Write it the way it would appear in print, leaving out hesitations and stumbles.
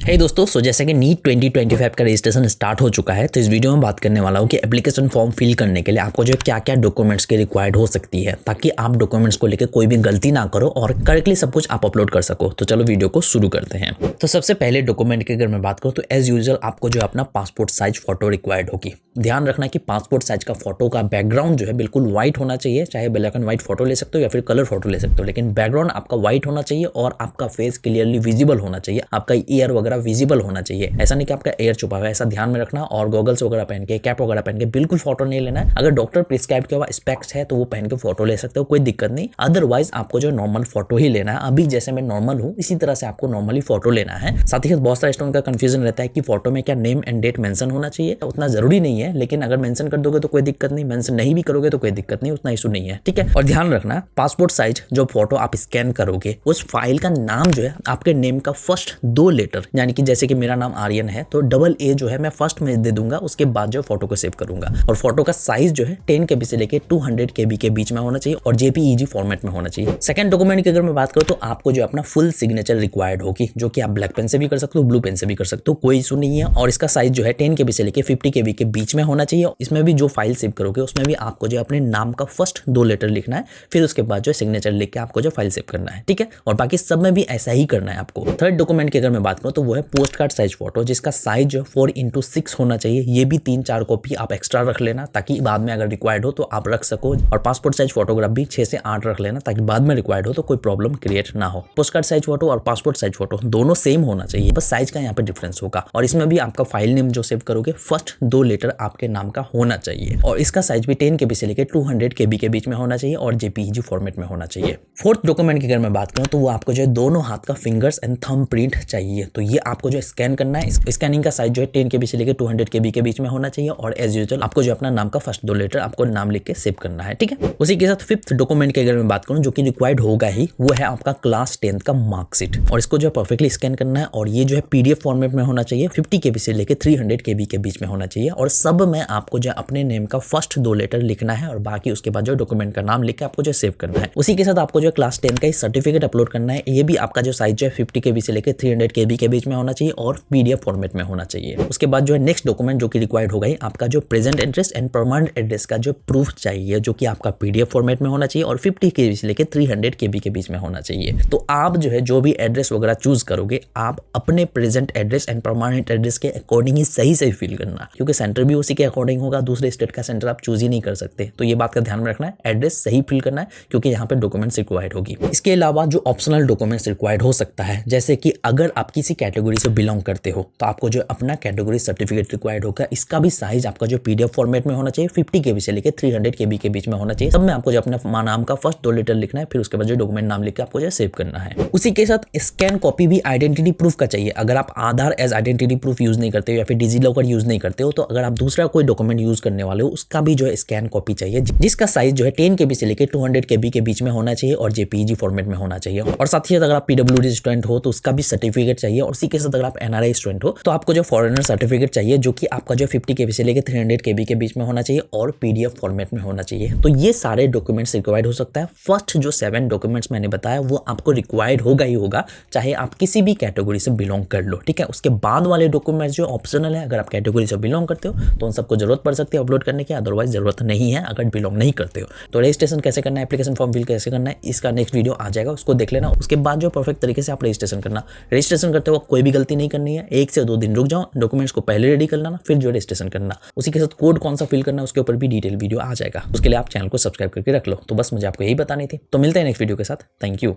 हे दोस्तों, जैसे कि नीट 2025 का रजिस्ट्रेशन स्टार्ट हो चुका है, तो इस वीडियो में बात करने वाला हूँ कि एप्लीकेशन फॉर्म फिल करने के लिए आपको जो क्या क्या डॉक्यूमेंट्स की रिक्वायर्ड हो सकती है, ताकि आप डॉक्यूमेंट्स को लेकर कोई भी गलती ना करो और करेक्टली सब कुछ आप अपलोड कर सको। तो चलो वीडियो को शुरू करते हैं। तो सबसे पहले डॉक्यूमेंट की अगर मैं बात करूँ तो एज यूजुअल आपको जो अपना पासपोर्ट साइज फोटो रिक्वायर्ड होगी। ध्यान रखना कि पासपोर्ट साइज का फोटो का बैकग्राउंड जो है बिल्कुल व्हाइट होना चाहिए, चाहे ब्लैक एंड व्हाइट फोटो ले सकते हो या फिर कलर फोटो ले सकते हो, लेकिन बैकग्राउंड आपका व्हाइट होना चाहिए और आपका फेस क्लियरली विजिबल होना चाहिए, आपका ईयर वगैरह विजिबल होना चाहिए। ऐसा नहीं कि आपका एयर छुपा हुआ है, ऐसा ध्यान में रखना। और गॉगल्स वगैरह पहन के, कैप वगैरह पहन के बिल्कुल फोटो नहीं लेना है। अगर डॉक्टर प्रिस्क्राइब किया हुआ स्पेक्स है तो वो पहन के फोटो ले सकते हो, कोई दिक्कत नहीं। अदरवाइज आपको जो नॉर्मल फोटो ही लेना है। अभी जैसे मैं नॉर्मल हूँ इसी तरह से आपको नॉर्मली फोटो लेना है। साथ ही साथ बहुत सारे स्टूडेंट का कंफ्यूजन रहता है कि फोटो में क्या नेम एंड डेट मेंशन होना चाहिए। उतना जरूरी नहीं है, लेकिन अगर मेंशन कर दोगे तो कोई दिक्कत नहीं, मेंशन नहीं भी करोगे तो कोई दिक्कत नहीं, उतना इशू नहीं है, ठीक है। और ध्यान रखना पासपोर्ट साइज जो फोटो आप स्कैन करोगे उस फाइल का नाम जो है आपके नेम का फर्स्ट 2 लेटर, यानी कि जैसे कि मेरा नाम आर्यन है तो डबल ए जो है मैं फर्स्ट में दे दूंगा, उसके बाद जो फोटो को सेव करूंगा। और फोटो का साइज जो है 10 KB से लेके 200 KB के बीच में होना चाहिए और JPEG फॉर्मेट में होना चाहिए। सेकंड डॉक्यूमेंट की अगर मैं बात करूं तो आपको जो अपना फुल सिग्नेचर रिक्वायर्ड होगी, जो कि आप ब्लैक पेन से भी कर सकते हो, ब्लू पेन से भी कर सकते हो, कोई इशू नहीं है। और इसका साइज जो है 10 KB से लेके 50 KB के बीच में होना चाहिए। इसमें भी जो फाइल सेव करोगे उसमें भी आपको जो अपने नाम का फर्स्ट 2 लेटर लिखना है, फिर उसके बाद जो सिग्नेचर लिख के आपको जो फाइल सेव करना है, ठीक है। और बाकी सब में भी ऐसा ही करना है आपको। थर्ड डॉक्यूमेंट की अगर मैं बात करूं तो वो है पोस्ट कार्ड साइज फोटो, जिसका साइज जो 4x6 होना चाहिए। ये भी 3-4 कॉपी आप एक्स्ट्रा रख लेना, ताकि बाद में अगर रिक्वायर्ड हो तो आप रख सको। और पासपोर्ट साइज फोटोग्राफ भी 6 से 8 रख लेना, ताकि बाद में रिक्वायर्ड हो तो कोई प्रॉब्लम क्रिएट ना हो। पोस्ट कार्ड साइज फोटो और पासपोर्ट साइज फोटो दोनों सेम होना चाहिए, बस साइज का यहाँ पे डिफरेंस होगा। और इसमें भी आपका फाइल नेम जो सेव करोगे फर्स्ट 2 लेटर आपके नाम का होना चाहिए। और इसका साइज भी 10 KB से लेकर 200 KB के बीच में होना चाहिए और JPEG फॉर्मेट में होना चाहिए। फोर्थ डॉक्यूमेंट की अगर मैं बात करूं तो वो आपको जो है दोनों हाथ का फिंगर्स एंड थंब प्रिंट चाहिए। तो ये आपको जो स्कैन करना है, स्कैनिंग का साइज जो है 10 KB से लेकर 200 KB के बीच में होना चाहिए। और एज यूजुअल आपको जो अपना नाम का फर्स्ट 2 लेटर आपको नाम लिख के सेव करना है, ठीक है। उसी के साथ फिफ्थ डॉक्यूमेंट की अगर मैं बात करूं जो कि रिक्वायर्ड होगा ही, वो है आपका क्लास 10th का मार्कशीट। और इसको जो है परफेक्टली स्कैन करना है और ये जो है PDF फॉर्मेट में होना चाहिए। 50 KB से लेकर 300 KB के बीच में होना चाहिए। और सब में आपको जो अपने नेम का फर्स्ट 2 लेटर लिखना है और बाकी उसके बाद जो डॉक्यूमेंट का नाम लिख के आपको जो सेव करना है। उसी के साथ आपको जो क्लास 10 का सर्टिफिकेट अपलोड करना है। ये भी आपका जो साइज है 50 KB से लेकर 300 KB के बीच में होना चाहिए और PDF फॉर्मेट में होना चाहिए। उसके बाद जो है नेक्स्ट डॉक्यूमेंट जो कि रिक्वायर्ड होगा ही, आपका जो present address and permanent address का जो प्रूफ चाहिए, जो कि आपका PDF फॉर्मेट में होना चाहिए और 50 KB से लेकर 300 KB के बीच में होना चाहिए। तो आप जो है जो भी एड्रेस वगैरह चूज करोगे, आप अपने present address and permanent address के अकॉर्डिंग ही सही से फिल करना, क्योंकि सेंटर भी उसी के अकॉर्डिंग होगा। दूसरे स्टेट का सेंटर आप चूज ही नहीं कर सकते। तो ये बात का ध्यान में रखना है, एड्रेस सही फिल करना है, क्योंकि यहाँ पे डॉक्यूमेंट्स रिक्वायर्ड होगी। इसके अलावा जो ऑप्शनल डॉक्यूमेंट्स रिक्वायर्ड हो सकता है, जैसे कि अगर आप किसी कैटेगरी से बिलोंग करते हो तो आपको जो अपना कैटेगरी सर्टिफिकेट रिक्वायर्ड होगा। इसका भी साइज आपका जो PDF फॉर्मेट में होना चाहिए, 50 KB से लेकर 300 KB के बीच में होना चाहिए। सब में आपको जो अपना नाम का फर्स्ट 2 लेटर लिखना है, फिर उसके बाद जो डॉक्यूमेंट नाम लिख के आपको जो सेव करना है। उसी के साथ स्कैन कॉपी भी आइडेंटिटी प्रूफ का चाहिए। अगर आप आधार एज आइडेंटिटी प्रूफ यूज नहीं करते हो या फिर डिजीलॉकर यूज नहीं करते हो, तो अगर आप दूसरा कोई डॉक्यूमेंट यूज करने वाले हो उसका भी जो है स्कैन कॉपी चाहिए, जिसका साइज जो है 10 KB से लेकर 200 KB के बीच में होना चाहिए और JPEG फॉर्मेट में होना चाहिए। और साथ ही साथ अगर आप PWD स्टूडेंट हो तो उसका भी सर्टिफिकेट चाहिए। और उसी के साथ अगर आप NRI स्टूडेंट हो तो आपको जो फॉरेनर सर्टिफिकेट चाहिए, जो कि आपका जो 50 KB से लेकर 300 KB के बीच में होना चाहिए और PDF फॉर्मेट में होना चाहिए। तो ये सारे डॉक्यूमेंट्स रिक्वायर्ड हो सकता है। फर्स्ट जो 7 डॉक्यूमेंट्स मैंने बताया वो आपको रिक्वायर्ड होगा ही होगा, चाहे आप किसी भी कैटेगरी से बिलोंग कर लो, ठीक है। उसके बाद वाले डॉक्यूमेंट्स जो ऑप्शनल है, अगर आप कैटेगरी से बिलोंग करते हो तो उन सबको जरूरत पड़ सकती है अपलोड करने की, अदरवाइज जरूरत नहीं है अगर बिलोंग नहीं करते हो। तो रजिस्ट्रेशन कैसे करना है, एप्लीकेशन फॉर्म फिल कैसे करना है, इसका नेक्स्ट वीडियो आ जाएगा, उसको देख लेना। उसके बाद जो परफेक्ट तरीके से आप रजिस्ट्रेशन करना, रजिस्ट्रेशन करते वक्त कोई भी गलती नहीं करनी है। 1 से 2 दिन रुक जाओ, डॉक्यूमेंट्स को पहले रेडी कर लेना, फिर जो रजिस्ट्रेशन करना। उसी के साथ कोड कौन सा फिल करना है उसके ऊपर भी डिटेल वीडियो आ जाएगा। उसके लिए आप चैनल को सब्सक्राइब करके रख लो। तो बस मुझे आपको यही बतानी थी। तो मिलते हैं नेक्स्ट वीडियो के साथ। Thank you.